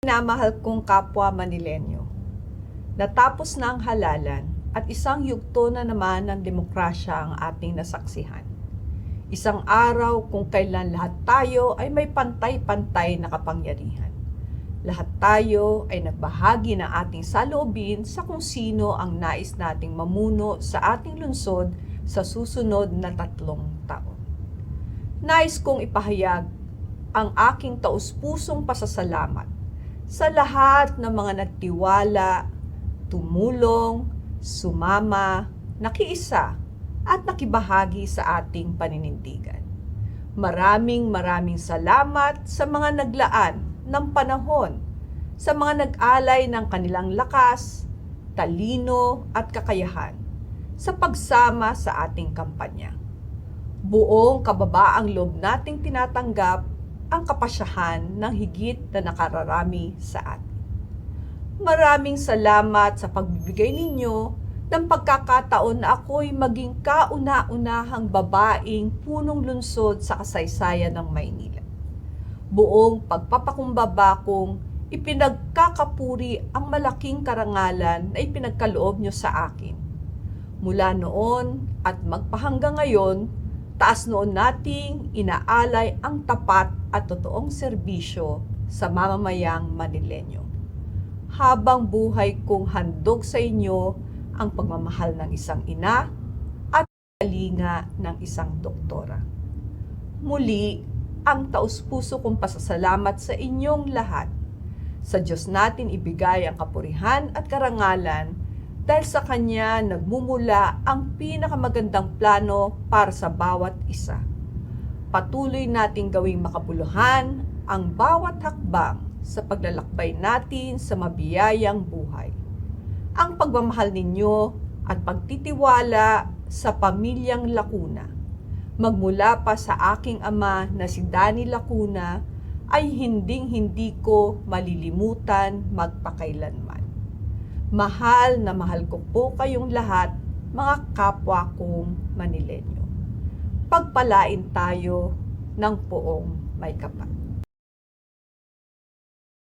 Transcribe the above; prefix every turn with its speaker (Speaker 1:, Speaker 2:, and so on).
Speaker 1: Minamahal kong kapwa Manilenyo, natapos na ang halalan at isang yugto na naman ng demokrasya ang ating nasaksihan. Isang araw kung kailan lahat tayo ay may pantay-pantay na kapangyarihan. Lahat tayo ay nagbahagi ng ating saloobin sa kung sino ang nais nating mamuno sa ating lungsod sa susunod na 3 taon. Nais kong ipahayag ang aking taus-pusong pasasalamat sa lahat ng mga nagtiwala, tumulong, sumama, nakiisa at nakibahagi sa ating paninindigan. Maraming salamat sa mga naglaan ng panahon, sa mga nag-alay ng kanilang lakas, talino at kakayahan sa pagsama sa ating kampanya. Buong kababaang loob nating tinatanggap ang kapasyahan ng higit na nakararami sa atin. Maraming salamat sa pagbibigay ninyo ng pagkakataon na ako'y maging kauna-unahang babaeng punong lungsod sa kasaysayan ng Maynila. Buong pagpapakumbaba kong ipinagkakapuri ang malaking karangalan na ipinagkaloob nyo sa akin. Mula noon at magpahanggang ngayon, taas noon nating inaalay ang tapat at totoong serbisyo sa mamamayang Manilenyo. Habang buhay kong handog sa inyo ang pagmamahal ng isang ina at kalinga ng isang doktora. Muli, ang taus-puso kong pasasalamat sa inyong lahat. Sa Diyos natin ibigay ang kapurihan at karangalan dahil sa Kanya nagmumula ang pinakamagandang plano para sa bawat isa. Patuloy nating gawing makabuluhan ang bawat hakbang sa paglalakbay natin sa mabiyayang buhay. Ang pagmamahal ninyo at pagtitiwala sa pamilyang Lacuna, magmula pa sa aking ama na si Danny Lacuna, ay hinding-hindi ko malilimutan magpakailanman. Mahal na mahal ko po kayong lahat, mga kapwa kong Manilenyo. Pagpalain tayo ng poong may kapal.